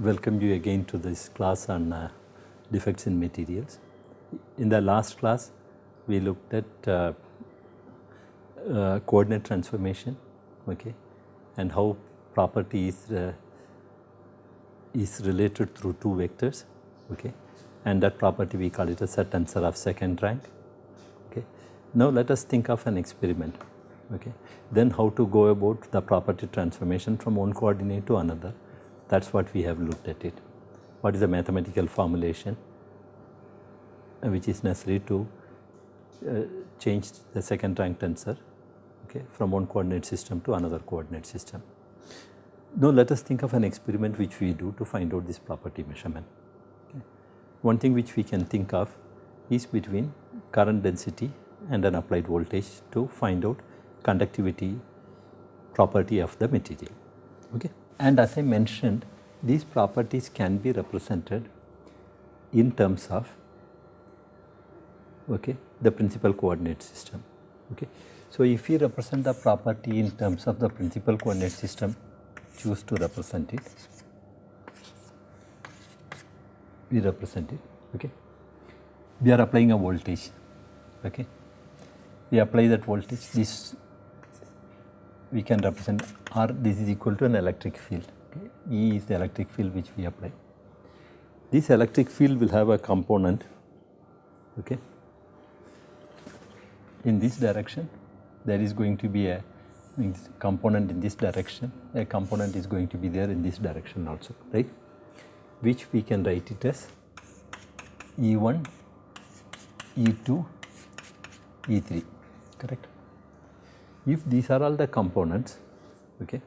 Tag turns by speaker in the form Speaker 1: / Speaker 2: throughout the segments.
Speaker 1: welcome you again to this class on defects in materials. In the last class, we looked at coordinate transformation, okay, and how property is related through two vectors, okay, and that property we call it as a tensor of second rank, okay. Now let us think of an experiment, okay, then how to go about the property transformation from one coordinate to another. That's what we have looked at it. What is the mathematical formulation which is necessary to change the second rank tensor, okay, from one coordinate system to another coordinate system. Now let us think of an experiment which we do to find out this property measurement. Okay. One thing which we can think of is between current density and an applied voltage to find out conductivity property of the material, okay. And as I mentioned, these properties can be represented in terms of, okay, the principal coordinate system, okay. So if we represent the property in terms of the principal coordinate system, choose to represent it, we represent it, okay. We are applying a voltage, okay. We apply that voltage, this we can represent R, this is equal to an electric field, okay. E is the electric field which we apply. This electric field will have a component, okay. In this direction, there is going to be a component in this direction, a component is going to be there in this direction also, right, which we can write it as E1, E2, E3, correct. If these are all the components, okay,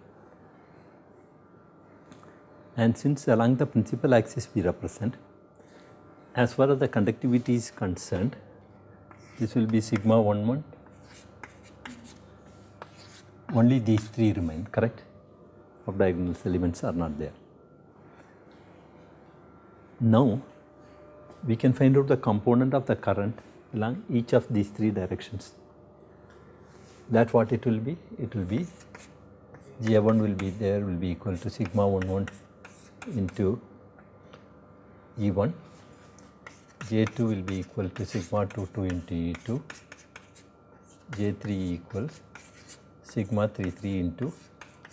Speaker 1: and since along the principal axis we represent, as far as the conductivity is concerned, this will be sigma 11, only these three remain, correct, of diagonal elements are not there. Now we can find out the component of the current along each of these three directions. That what it will be? It will be J1 will be there, will be equal to sigma 11 into E1, J2 will be equal to sigma 22 into E2, J3 equals sigma 33 into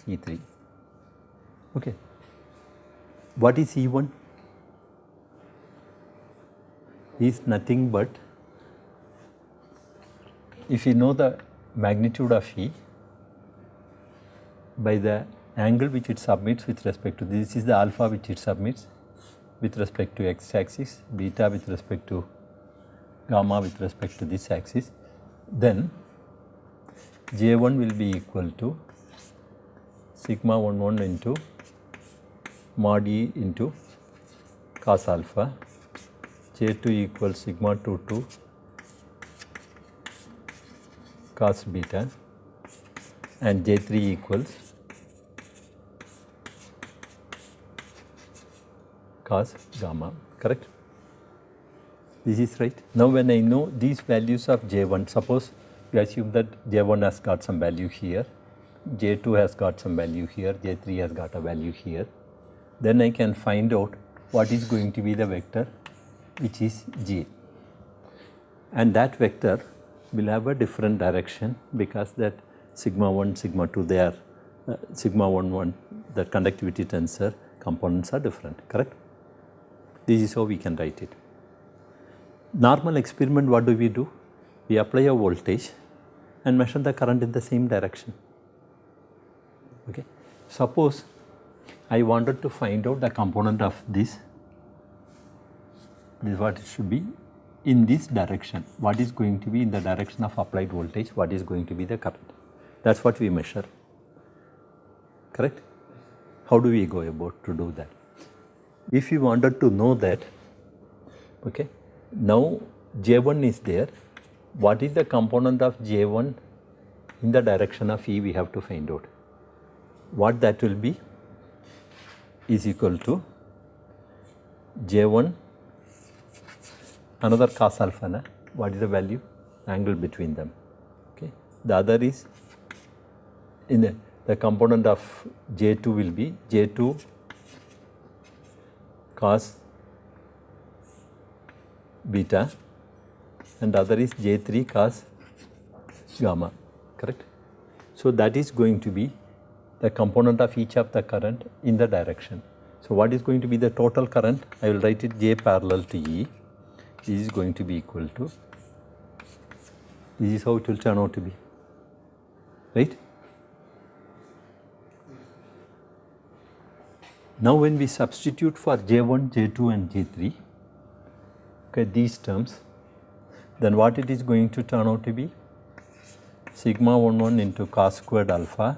Speaker 1: E3, okay. What is E1? Is nothing but, if you know the magnitude of E by the angle which it submits with respect to this is the alpha which it submits with respect to x axis, beta with respect to gamma with respect to this axis, then J1 will be equal to sigma 11 into mod E into cos alpha, J2 equals sigma 22 cos beta, and J3 equals cos gamma, correct. This is right. Now when I know these values of J1, suppose we assume that J1 has got some value here, J2 has got some value here, J3 has got a value here, then I can find out what is going to be the vector which is J, and that vector will have a different direction because that sigma 1, sigma 2, they are sigma 1, 1, the conductivity tensor components are different, correct. This is how we can write it. Normal experiment, what do? We apply a voltage and measure the current in the same direction, okay. Suppose I wanted to find out the component of this is what it should be in this direction, what is going to be in the direction of applied voltage, what is going to be the current. That is what we measure, correct. How do we go about to do that? If you wanted to know that, okay, now J1 is there, what is the component of J1 in the direction of E we have to find out. What that will be is equal to J1 another cos alpha, na? What is the value? Angle between them, okay. The other is in the component of J2 will be J2 cos beta and other is J3 cos gamma, correct? So that is going to be the component of each of the current in the direction. So what is going to be the total current? I will write it J parallel to E. This is going to be equal to, this is how it will turn out to be, right? Now when we substitute for J1, J2 and J3, okay, these terms, then what it is going to turn out to be? Sigma 11 into cos squared alpha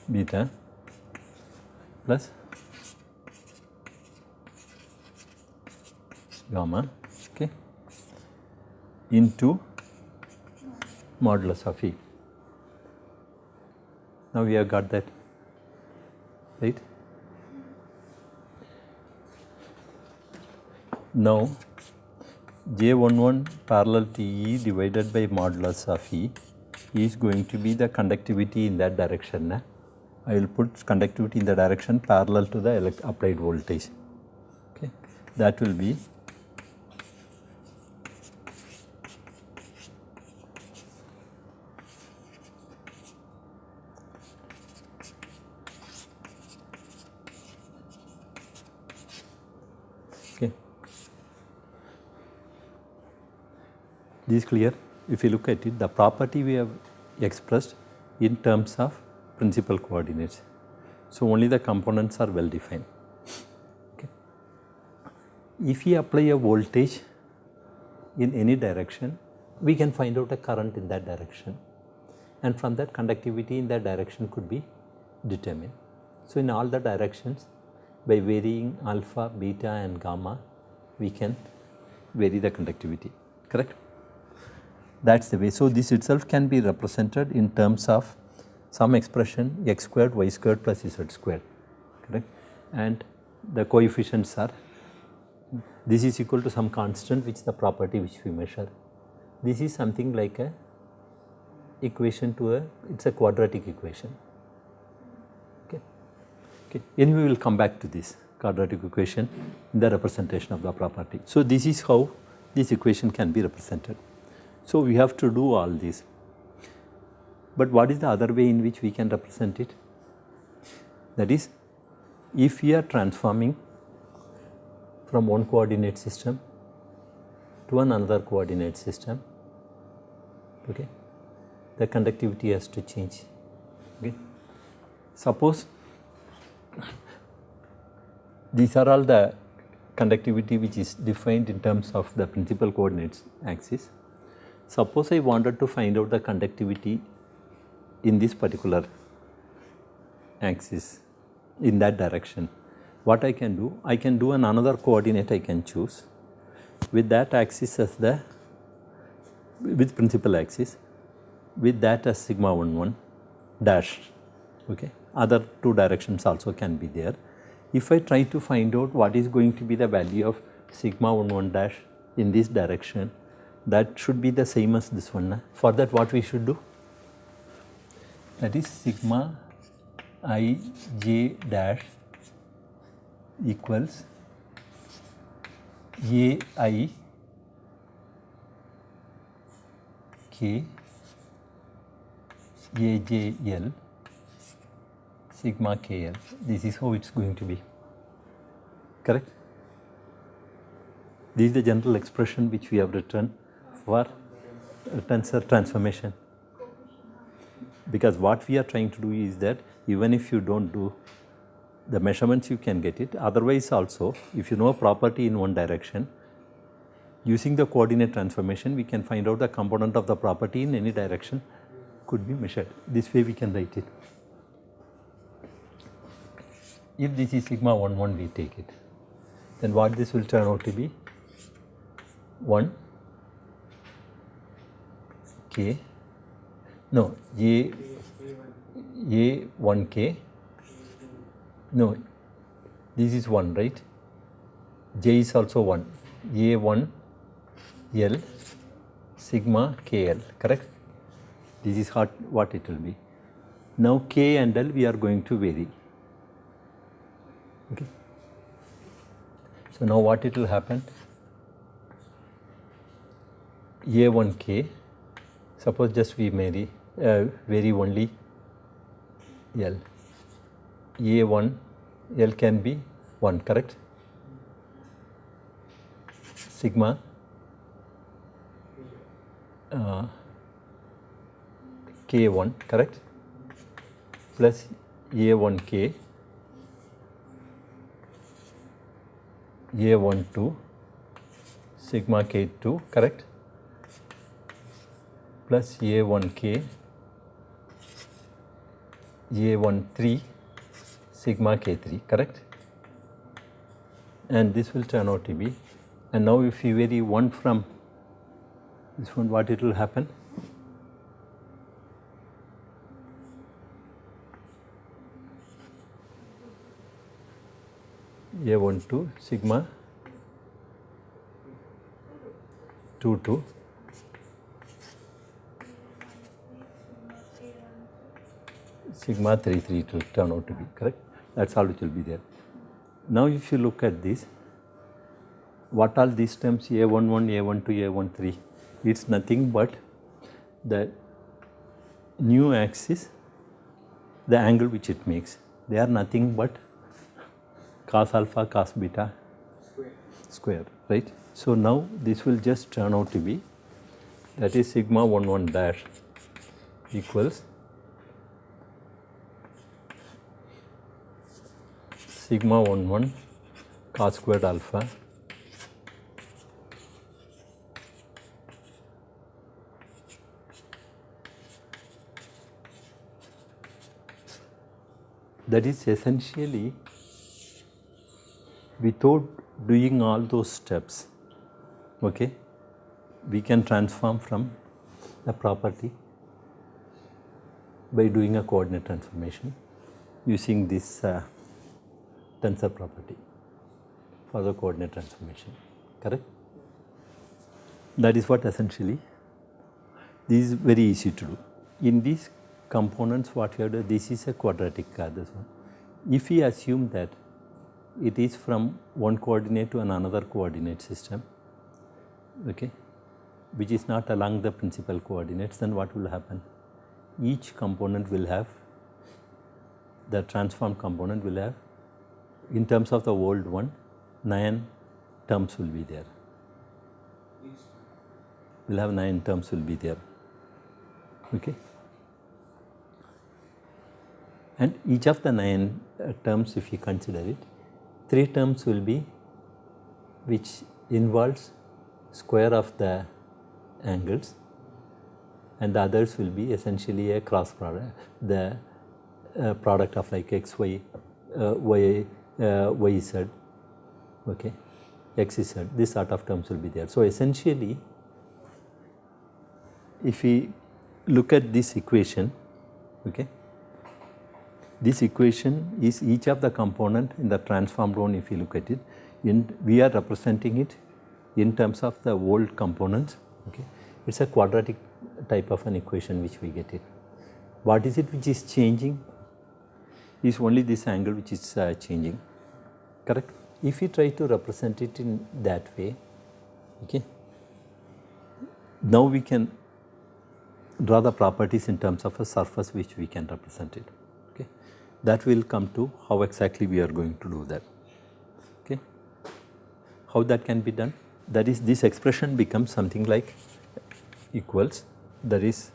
Speaker 1: beta plus gamma, okay, into modulus of E. Now we have got that, right? Now J11 parallel to E divided by modulus of E is going to be the conductivity in that direction. I will put conductivity in the direction parallel to the applied voltage. Okay, that will be okay. This is clear. If you look at it, the property we have expressed in terms of principal coordinates. So only the components are well defined. Okay. If we apply a voltage in any direction, we can find out a current in that direction, and from that conductivity in that direction could be determined. So in all the directions, by varying alpha, beta and gamma, we can vary the conductivity, correct? That's the way. So this itself can be represented in terms of some expression x squared, y squared plus z squared, correct? And the coefficients are, this is equal to some constant which is the property which we measure. This is something like a equation to a, it's a quadratic equation. Okay. Okay. Anyway, we will come back to this quadratic equation in the representation of the property. So this is how this equation can be represented. So we have to do all this. But what is the other way in which we can represent it? That is, if we are transforming from one coordinate system to another coordinate system, okay, the conductivity has to change. Okay. Suppose these are all the conductivity which is defined in terms of the principal coordinates axis. Suppose I wanted to find out the conductivity in this particular axis, in that direction. What I can do? I can do another coordinate I can choose with that axis as the, with principal axis, with that as sigma 11 dash, okay. Other two directions also can be there. If I try to find out what is going to be the value of sigma 11 dash in this direction, that should be the same as this one. For that, what we should do? That is sigma I j dash equals A I K A j L sigma K L. This is how it is going to be, correct? This is the general expression which we have written for tensor transformation. Because what we are trying to do is that even if you don't do the measurements, you can get it. Otherwise also, if you know a property in one direction, using the coordinate transformation, we can find out the component of the property in any direction could be measured. This way we can write it. If this is sigma 11, we take it. Then what this will turn out to be? 1 K, no, A 1 K, no, this is 1, right? J is also 1, A 1 L sigma K L, correct? This is what it will be. Now K and L we are going to vary. Okay. So now what it will happen? A1K, suppose just we vary only L. A1 L can be 1, correct? Sigma K1, correct? Plus A1K, A12, sigma K2, correct? Plus A1K, A13, sigma K3, correct? And this will turn out to be, and now if you vary 1 from this one, what it will happen? A12 sigma 22 sigma 33 it will turn out to be, correct? That's all it will be there. Now if you look at this, what are these terms A11, A12, A13? It's nothing but the new axis, the angle which it makes. They are nothing but cos alpha, cos beta square, right? So now this will just turn out to be, that is sigma 11 dash equals sigma 11 cos squared alpha that is essentially, without doing all those steps, okay, we can transform from a property by doing a coordinate transformation using this tensor property for the coordinate transformation, correct? That is what essentially, this is very easy to do. In these components what we have done, this is a quadratic this one. If we assume that it is from one coordinate to another coordinate system, okay, which is not along the principal coordinates, then what will happen? Each component will have, the transformed component will have, in terms of the old one, 9 terms will be there. Will have 9 terms will be there, okay. And each of the 9 terms, if you consider it, 3 terms will be which involves square of the angles, and the others will be essentially a cross product, the product of like x, y, y, z, okay, x, z, this sort of terms will be there. So essentially, if we look at this equation, okay, this equation is each of the component in the transformed one. If you look at it, we are representing it in terms of the old components, okay. It's a quadratic type of an equation which we get it. What is it which is changing? Is only this angle which is changing, correct? If you try to represent it in that way, okay, now we can draw the properties in terms of a surface which we can represent it, okay. That will come to how exactly we are going to do that, okay. How that can be done? That is, this expression becomes something like equals, that is,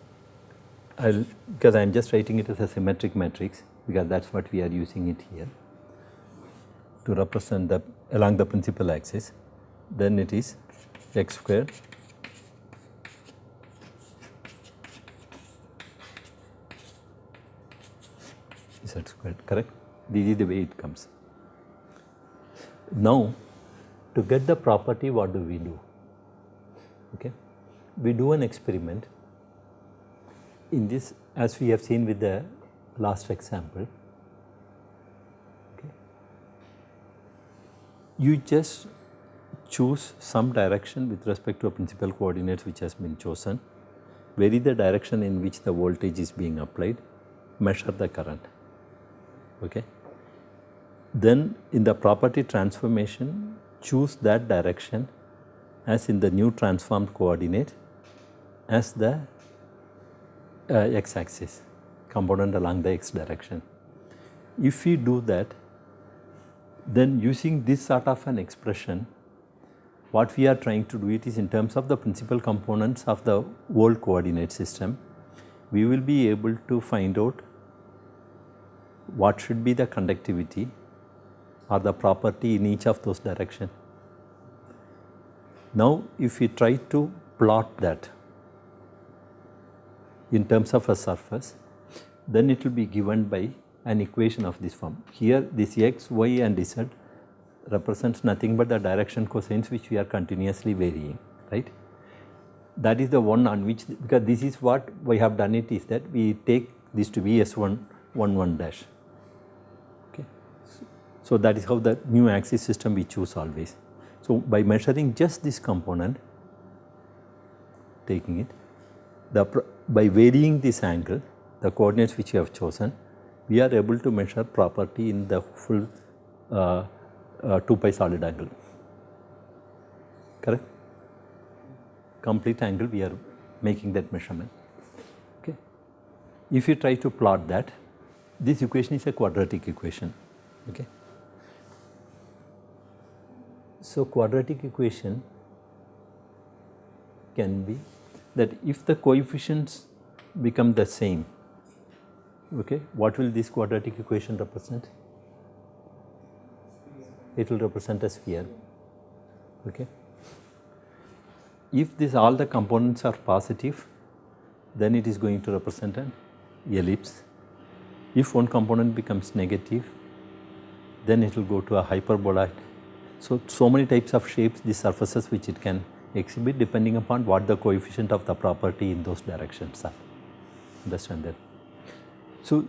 Speaker 1: because I am just writing it as a symmetric matrix, because that is what we are using it here to represent the along the principal axis. Then it is x squared z squared, correct? This is the way it comes. Now, to get the property, what do we do? Okay, we do an experiment. In this, as we have seen with the last example, okay, you just choose some direction with respect to a principal coordinates which has been chosen, vary the direction in which the voltage is being applied, measure the current. Okay. Then in the property transformation, choose that direction as in the new transformed coordinate as the x-axis component along the x direction. If we do that, then using this sort of an expression, what we are trying to do it is in terms of the principal components of the old coordinate system, we will be able to find out what should be the conductivity or the property in each of those directions. Now, if we try to plot that in terms of a surface, then it will be given by an equation of this form. Here this x, y and z represents nothing but the direction cosines which we are continuously varying, right. That is the one on which, because this is what we have done it is that we take this to be S1 1 dash. Okay. So that is how the new axis system we choose always. So by measuring just this component, taking it, by varying this angle, the coordinates which you have chosen, we are able to measure property in the full 2 pi solid angle. Correct? Complete angle we are making that measurement. Okay. If you try to plot that, this equation is a quadratic equation. Okay. So quadratic equation can be that if the coefficients become the same, okay, what will this quadratic equation represent? It will represent a sphere. Okay. If this all the components are positive, then it is going to represent an ellipse. If one component becomes negative, then it will go to a hyperbola. So many types of shapes, the surfaces which it can exhibit depending upon what the coefficient of the property in those directions are. Understand that? So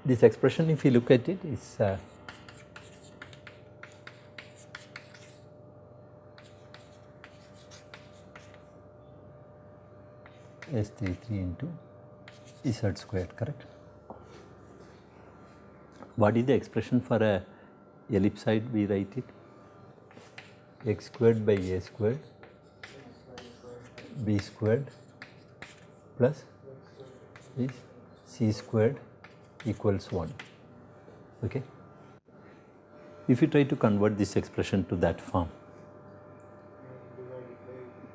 Speaker 1: this expression, if you look at it, is S33 into Z squared, correct? What is the expression for a ellipsoid? We write it x squared by a squared b squared plus is c squared equals 1. Okay. If you try to convert this expression to that form,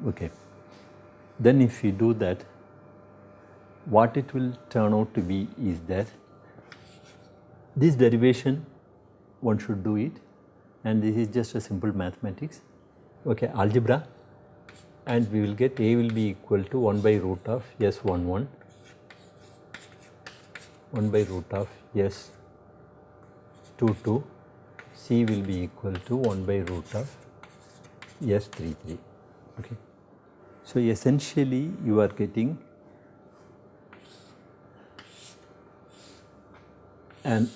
Speaker 1: okay, then if we do that, what it will turn out to be is that this derivation one should do it, and this is just a simple mathematics, okay, algebra, and we will get a will be equal to 1 by root of S11, 1 by root of S22, c will be equal to 1 by root of S33. Okay. So essentially you are getting an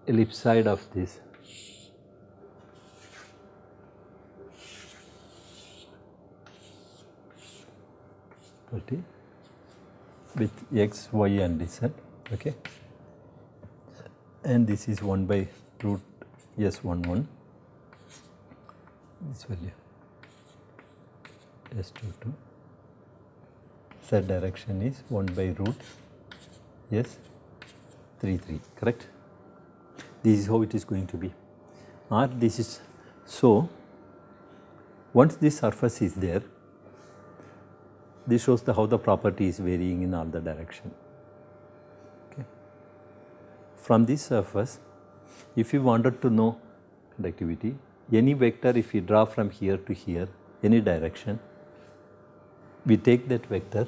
Speaker 1: ellipsoid of this with x, y and z, okay, and this is 1 by root S11, this value S22, z direction is 1 by root S33, correct? This is how it is going to be, or this is, so once this surface is there, this shows how the property is varying in all the direction. Okay. From this surface, if you wanted to know conductivity, any vector if we draw from here to here, any direction, we take that vector,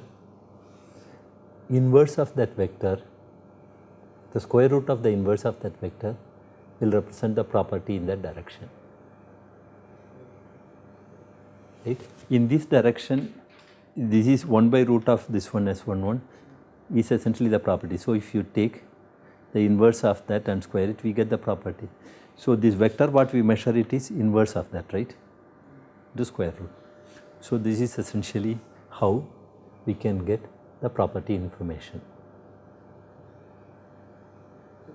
Speaker 1: inverse of that vector, the square root of the inverse of that vector will represent the property in that direction. Right? In this direction, this is 1 by root of this one S11 is essentially the property. So if you take the inverse of that and square it, we get the property. So this vector what we measure it is inverse of that, right? The square root. So this is essentially how we can get the property information.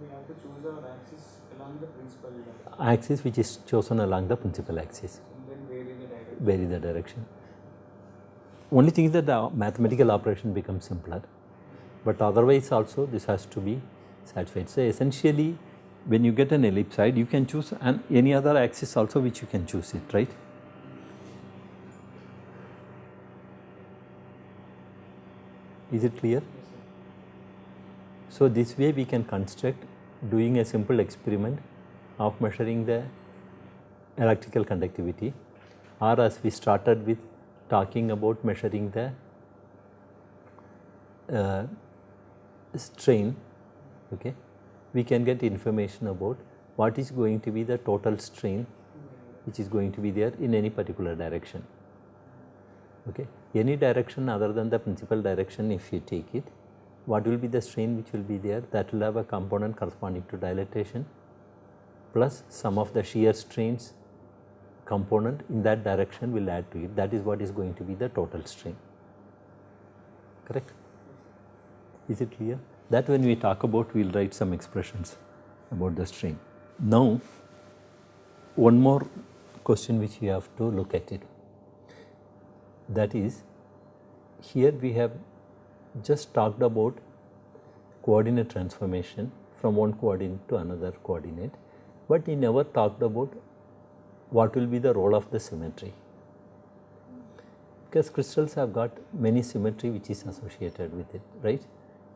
Speaker 2: we have to choose our axis along the principal direction.
Speaker 1: Axis which is chosen along the principal axis.
Speaker 2: And then vary the direction.
Speaker 1: Vary the direction. Only thing is that the mathematical operation becomes simpler, but otherwise also this has to be satisfied. So essentially, when you get an ellipsoid, you can choose any other axis also which you can choose it, right? Is it clear?
Speaker 2: Yes, sir.
Speaker 1: So this way we can construct doing a simple experiment of measuring the electrical conductivity, or as we started with talking about measuring the strain, okay, we can get information about what is going to be the total strain which is going to be there in any particular direction. Okay. Any direction other than the principal direction, if you take it, what will be the strain which will be there? That will have a component corresponding to dilatation plus some of the shear strains component in that direction will add to it. That is what is going to be the total strain. Correct? Is it clear? That when we talk about, we will write some expressions about the strain. Now, one more question which we have to look at it. That is, here we have just talked about coordinate transformation from one coordinate to another coordinate, but we never talked about what will be the role of the symmetry. Because crystals have got many symmetry which is associated with it, right?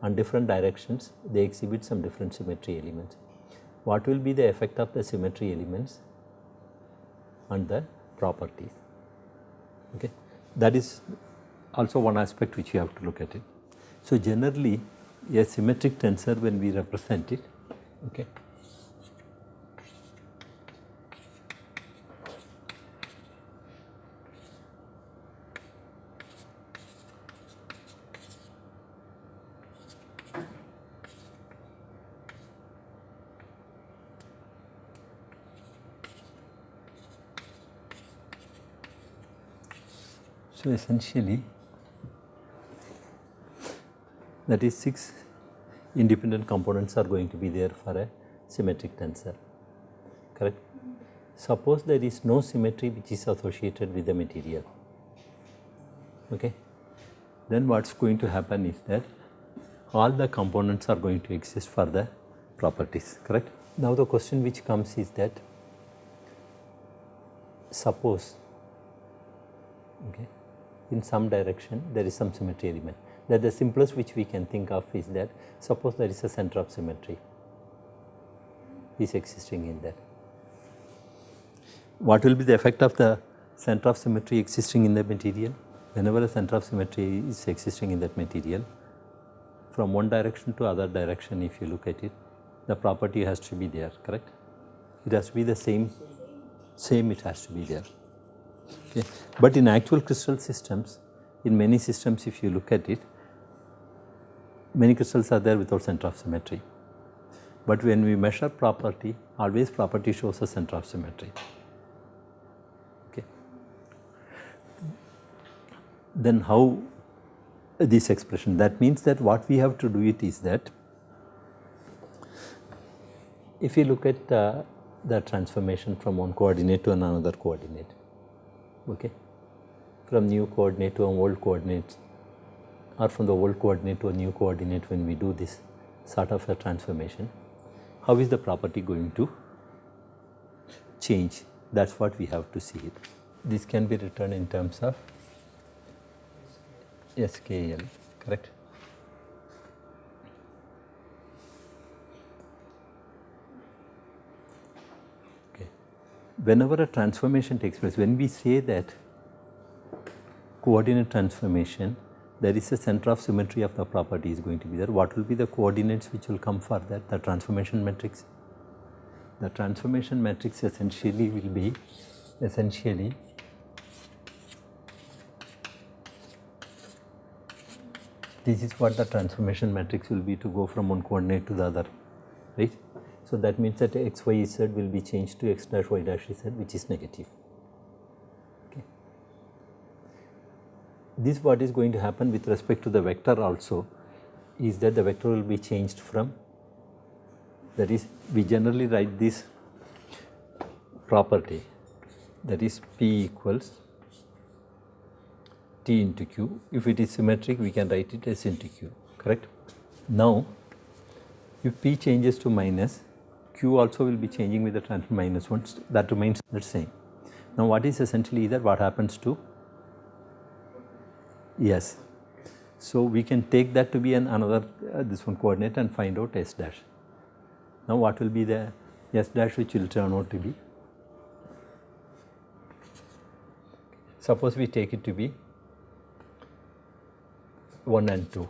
Speaker 1: On different directions, they exhibit some different symmetry elements. What will be the effect of the symmetry elements on the properties? Okay, that is also one aspect which you have to look at it. So generally, a symmetric tensor, when we represent it, okay, so essentially that is 6 independent components are going to be there for a symmetric tensor, correct? Suppose there is no symmetry which is associated with the material, okay, then what is going to happen is that all the components are going to exist for the properties, correct? Now the question which comes is that suppose, okay, in some direction there is some symmetry element. That the simplest which we can think of is that suppose there is a center of symmetry is existing in there. What will be the effect of the center of symmetry existing in the material? Whenever a center of symmetry is existing in that material, from one direction to other direction, if you look at it, the property has to be there, correct? It has to be the same it has to be there. Okay. But in actual crystal systems, in many systems if you look at it, many crystals are there without center of symmetry. But when we measure property, always property shows a center of symmetry. Okay. Then how this expression? That means that what we have to do it is that if you look at the transformation from one coordinate to another coordinate, okay, from new coordinate to an old coordinate, or from the old coordinate to a new coordinate, when we do this sort of a transformation, how is the property going to change? That is what we have to see it. This can be written in terms of SKL, correct? Okay. Whenever a transformation takes place, when we say that coordinate transformation, there is a center of symmetry of the property is going to be there. What will be the coordinates which will come for that? The transformation matrix. The transformation matrix essentially will be this is what the transformation matrix will be to go from one coordinate to the other, right? So that means that x, y, z will be changed to x dash, y dash, z, which is negative. Okay. This what is going to happen with respect to the vector also is that the vector will be changed from That is, we generally write this property, that is P equals T into Q. If it is symmetric, we can write it as into Q, correct? Now, if P changes to minus, Q also will be changing with the transfer minus 1, that remains the same. Now, what is essentially that what happens to S? So, we can take that to be another this one coordinate and find out S dash. Now, what will be the S dash which will turn out to be? Suppose we take it to be 1 and 2.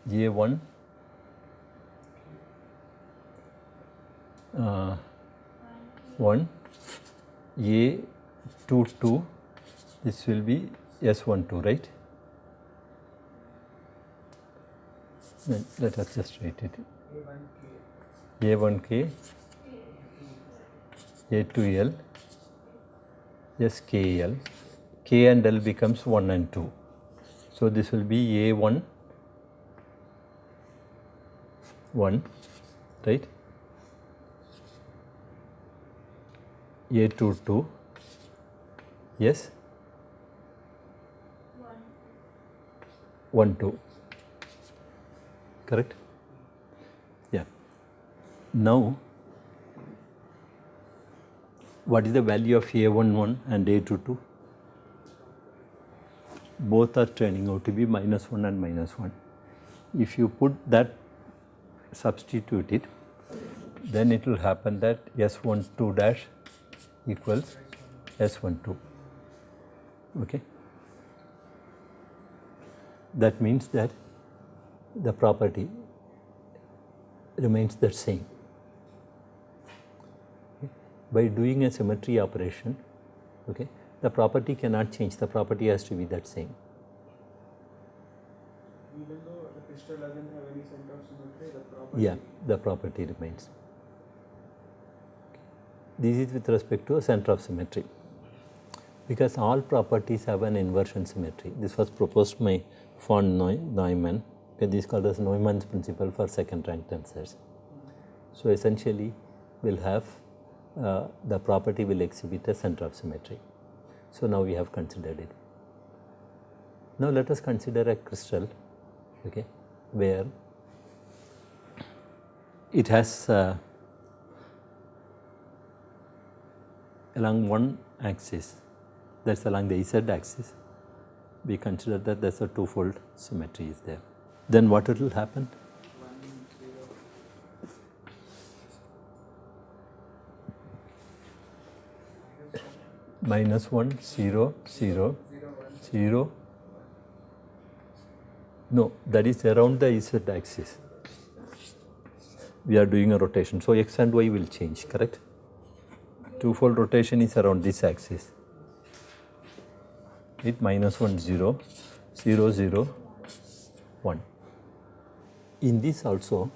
Speaker 1: A1 1 A2 2, this will be S12, right? Then let us just write it. A1K A2L SKL, K and L becomes 1 and 2. So, this will be A1 1, right? A2 2, yes? 1 2, correct? Yeah. Now, what is the value of A1 1 and A2 2? Both are turning out to be minus 1 and minus 1. If you put that, substitute it, then it will happen that S12 dash equals S12. Okay. That means that the property remains the same. Okay. By doing a symmetry operation, okay, the property cannot change, the property has to be that same.
Speaker 2: Even though the crystal doesn't have any center of symmetry, the property.
Speaker 1: Yeah, the property remains. This is with respect to a center of symmetry, because all properties have an inversion symmetry. This was proposed by von Neumann. Okay, this is called as Neumann's principle for second rank tensors. So, essentially we will have the property will exhibit a center of symmetry. So, now we have considered it. Now, let us consider a crystal, okay, where it has along one axis, that is along the Z axis, we consider that there is a twofold symmetry is there. Then what will happen? 1 0 -1 0 0 0. No, that is around the Z axis. We are doing a rotation. So, X and Y will change, correct? Twofold rotation is around this axis. It -1 0 0 0 1. In this also,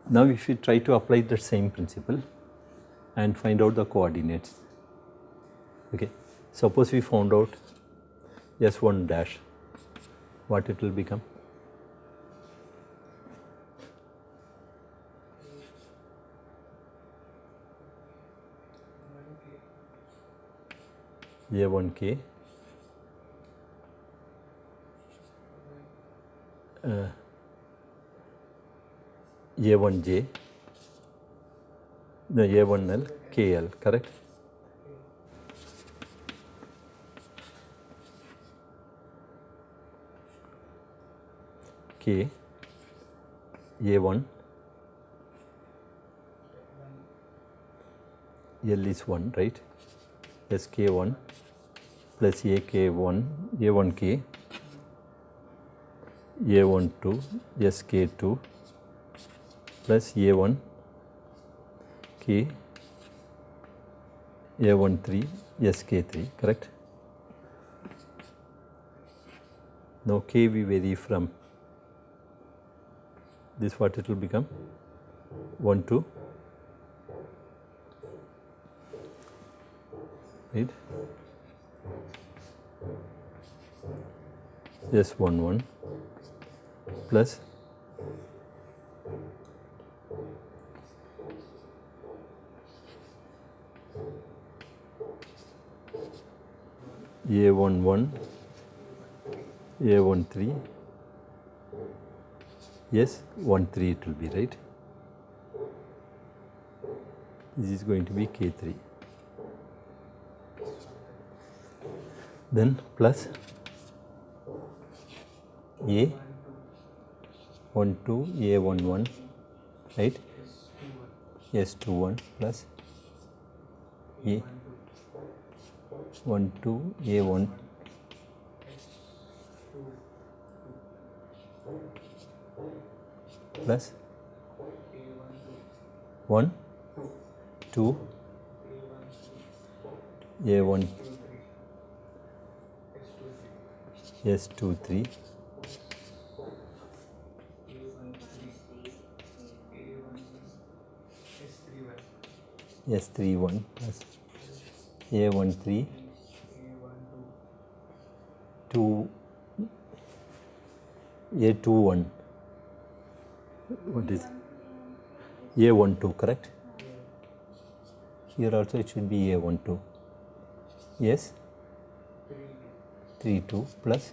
Speaker 1: now if we try to apply the same principle and find out the coordinates, okay. Suppose we found out S1 dash, what it will become? A1K A1J, the A1L KL, correct? K A1 L is 1, right? SK1 plus AK1 A1K A12 SK2 plus A1 K A13 SK3, correct? Now K we vary from this, what it will become? 1 2, right? S11 plus A11, A13, yes, 13 it will be, right? This is going to be K3. Then plus A12, A11, right? S21 plus A12, A1 plus 1, 2, A1, S23, S31 plus A13, 2, A21, what is A12, correct? Here also it should be A12. Yes, 32 plus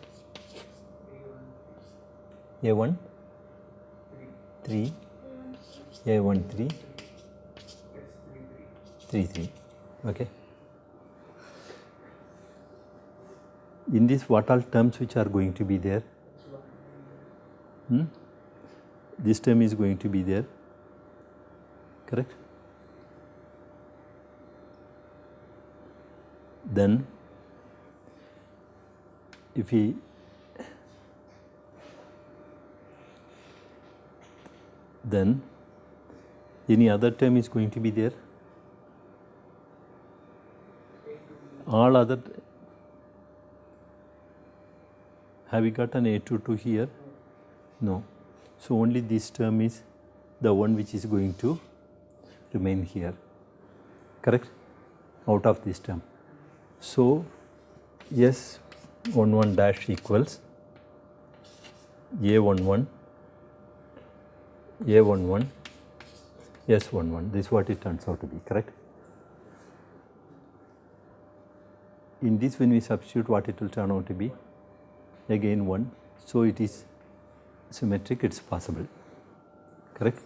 Speaker 1: A1, 3, A13, 33. Okay. In this, what all terms which are going to be there? This term is going to be there, correct? Then, if we then any other term is going to be there? All other, have we got an A22 here? No. So only this term is the one which is going to remain here, correct? Out of this term. So S11 dash equals A11, A11, S11. This is what it turns out to be, correct? In this, when we substitute, what it will turn out to be? Again 1. So it is symmetric, it's possible, correct?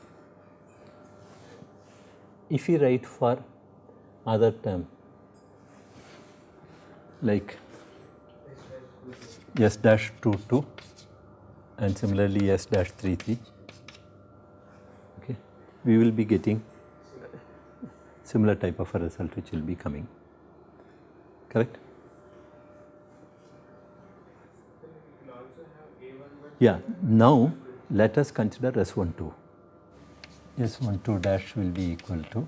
Speaker 1: If we write for other term like S dash 22 and similarly S dash 33, okay, we will be getting similar type of a result which will be coming, correct? Yeah, now let us consider S12. S12 dash will be equal to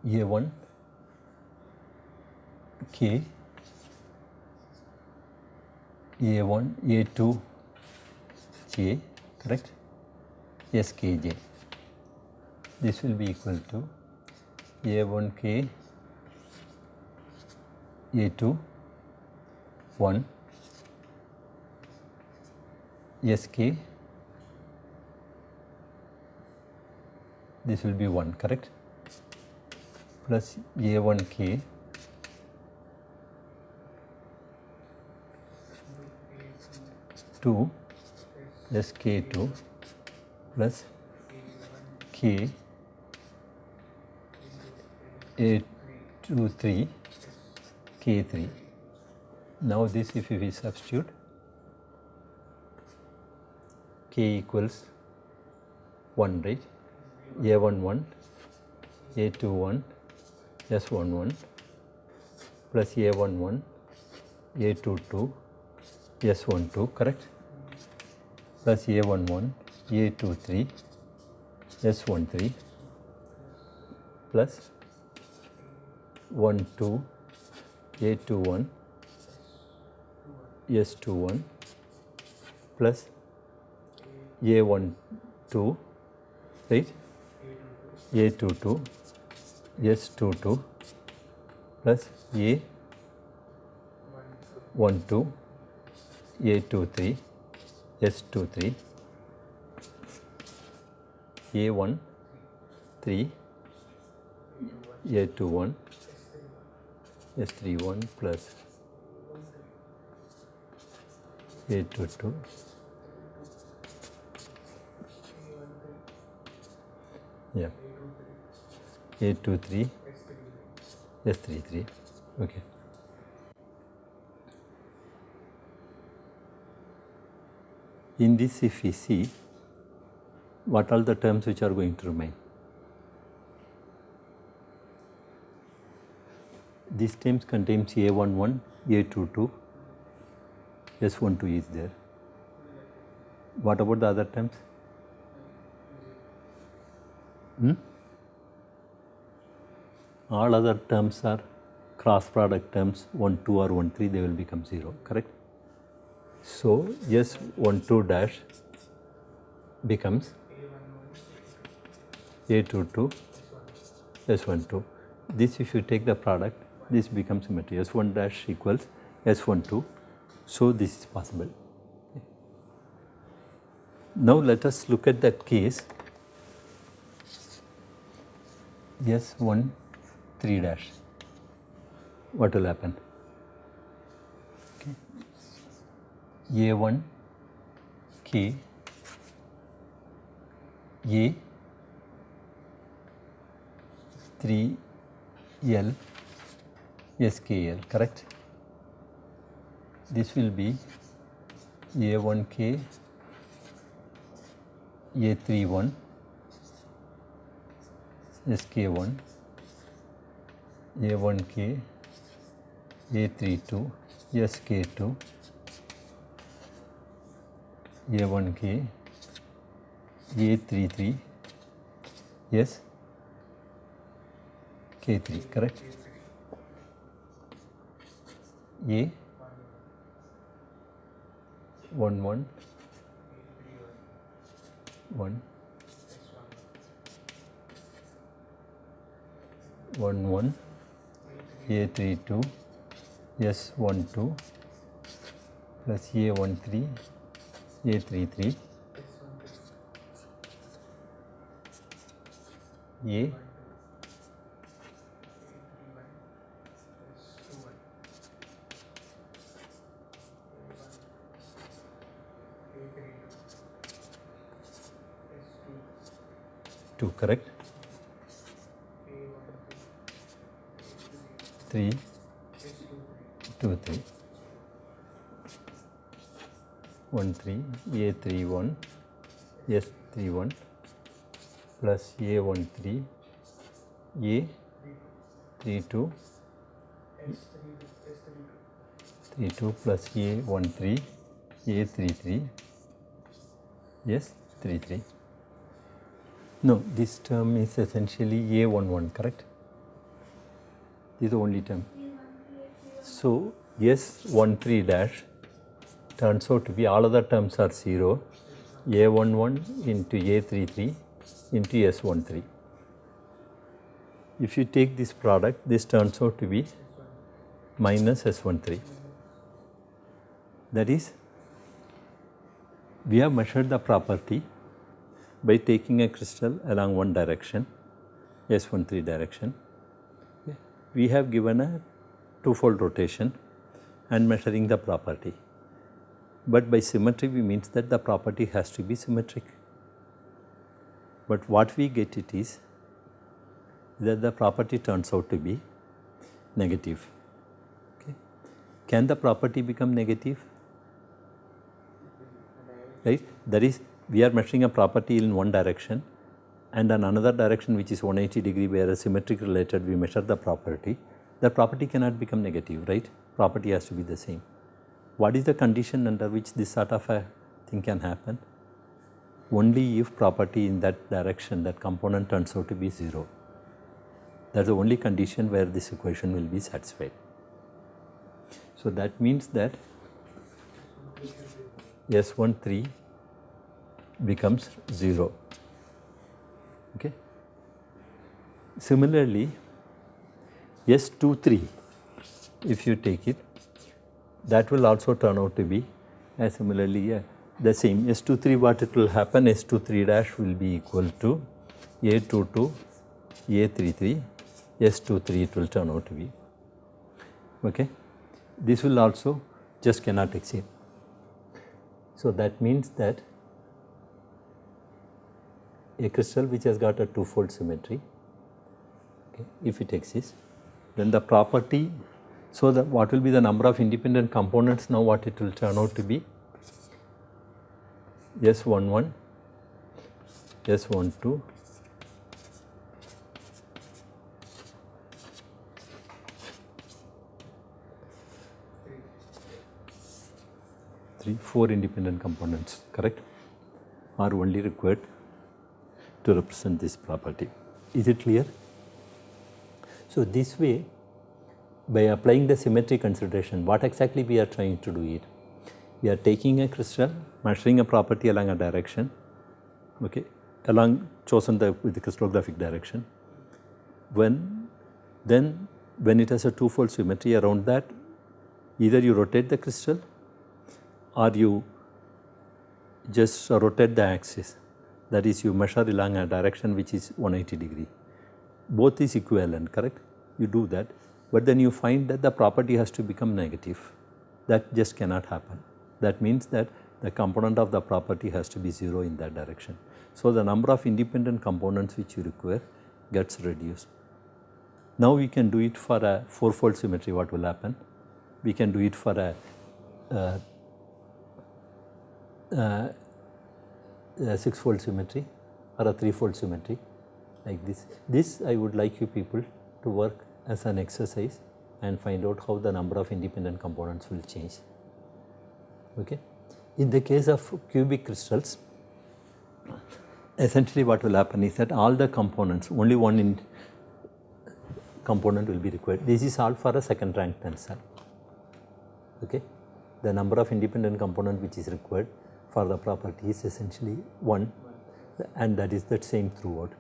Speaker 1: A1 K, A1, A2 K, correct? SKJ. This will be equal to A1 K, A2 1, SK, this will be 1, correct? Plus A1K, two SK2 plus K A23 K3. Now this, if we substitute, K equals 1, right? A11, A21, S11 plus A11, A22, S12, correct? Plus A11, A23, S13 plus 1, 2, A21, S21 plus A12, right? A22, S22 plus A12, A23, S23, A1 3, A21, S31 plus A22, yeah, A23, S33, okay. In this, if we see, what are the terms which are going to remain? These terms contains A11, A22, S12 is there. What about the other terms? All other terms are cross product terms, 1, 2 or 1, 3, they will become 0, correct? So, S12 dash becomes A22, S12. This, if you take the product, this becomes symmetry. S1 dash equals S12. So, this is possible. Now, let us look at that case S13 dash. What will happen? Okay. A1 K A 3 L SKL, correct? This will be A1K A31 SK1 A1K A32 SK2 A1K A33 yes K3, correct? A 1 1 1 1 1 A32 S12 plus A13 A33 A two, correct? 3 2 3 1 3 A31 S31 plus A13 A32 32 plus A13 A33 yes 33. No, this term is essentially A11, correct? This is the only term. So, S13 dash turns out to be all other terms are 0, A11 into A33 into S13. If you take this product, this turns out to be minus S13. That is, we have measured the property by taking a crystal along one direction, S13 direction. Okay. We have given a twofold rotation and measuring the property. But by symmetry, we means that the property has to be symmetric. But what we get it is that the property turns out to be negative. Okay. Can the property become negative? Right? That is, we are measuring a property in one direction and in another direction which is 180 degree where a symmetric related we measure the property. The property cannot become negative, right? Property has to be the same. What is the condition under which this sort of a thing can happen? Only if property in that direction, that component turns out to be 0. That's the only condition where this equation will be satisfied. So that means that S13 becomes 0. Okay. Similarly, S23, if you take it, that will also turn out to be similarly the same S23 what it will happen, S23 dash will be equal to A22, A33, S23 it will turn out to be. Okay. This will also just cannot exceed. So that means that a crystal which has got a two-fold symmetry, okay, if it exists, then the property, so that what will be the number of independent components now what it will turn out to be? S11, S12, four independent components, correct, are only required to represent this property. Is it clear? So this way, by applying the symmetry consideration, what exactly we are trying to do it? We are taking a crystal, measuring a property along a direction, okay, along chosen with the crystallographic direction. Then when it has a two-fold symmetry around that, either you rotate the crystal or you just rotate the axis, that is you measure along a direction which is 180 degree. Both is equivalent, correct? You do that, but then you find that the property has to become negative. That just cannot happen. That means that the component of the property has to be 0 in that direction. So the number of independent components which you require gets reduced. Now we can do it for a four-fold symmetry. What will happen? We can do it for a six-fold symmetry or a three-fold symmetry like this. This I would like you people to work as an exercise and find out how the number of independent components will change. Okay. In the case of cubic crystals, essentially what will happen is that all the components, only one component will be required. This is all for a second rank tensor. Okay. The number of independent component which is required for the property is essentially 1, and that is the same throughout.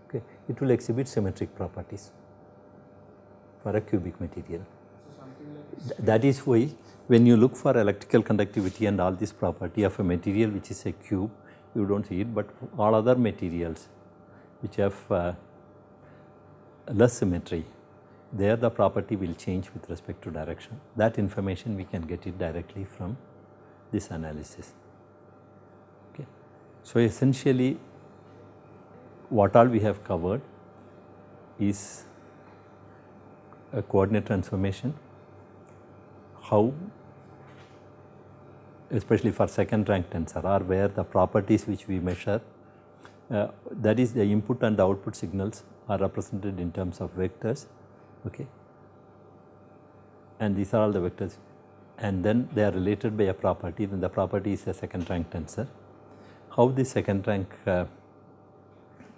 Speaker 1: Okay. It will exhibit symmetric properties for a cubic material. So that is why when you look for electrical conductivity and all this property of a material which is a cube, you do not see it, but all other materials which have less symmetry, there the property will change with respect to direction. That information we can get it directly from this analysis. Okay. So essentially what all we have covered is a coordinate transformation, how especially for second rank tensor or where the properties which we measure, that is the input and the output signals are represented in terms of vectors, okay, and these are all the vectors, and then they are related by a property, then the property is a second rank tensor. How the second rank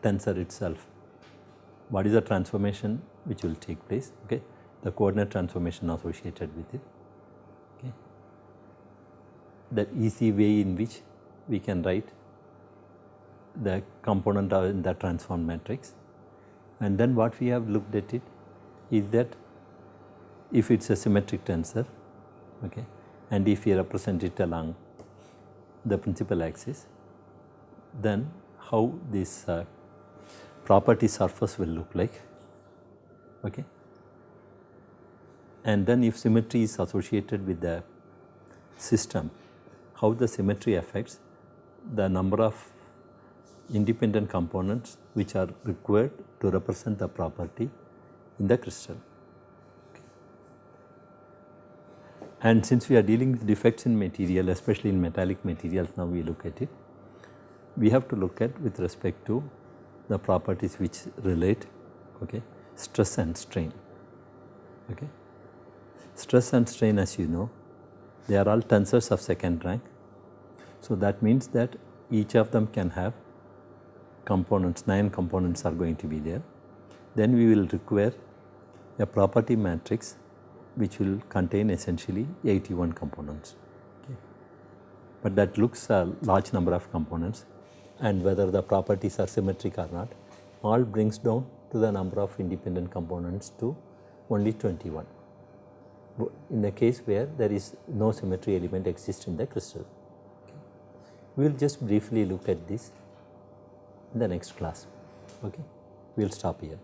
Speaker 1: tensor itself, what is the transformation which will take place, okay, the coordinate transformation associated with it, okay, the easy way in which we can write the component in the transform matrix. And then what we have looked at it is that if it is a symmetric tensor, okay, and if we represent it along the principal axis, then how this property surface will look like, okay. And then if symmetry is associated with the system, how the symmetry affects the number of independent components which are required to represent the property in the crystal. Okay. And since we are dealing with defects in material, especially in metallic materials, now we look at it, we have to look at with respect to the properties which relate, okay, stress and strain. Okay. Stress and strain, as you know, they are all tensors of second rank. So that means that each of them can have components, 9 components are going to be there. Then we will require a property matrix which will contain essentially 81 components. Okay. But that looks a large number of components, and whether the properties are symmetric or not, all brings down to the number of independent components to only 21. In the case where there is no symmetry element exists in the crystal. Okay. We will just briefly look at this in the next class. Okay, we will stop here.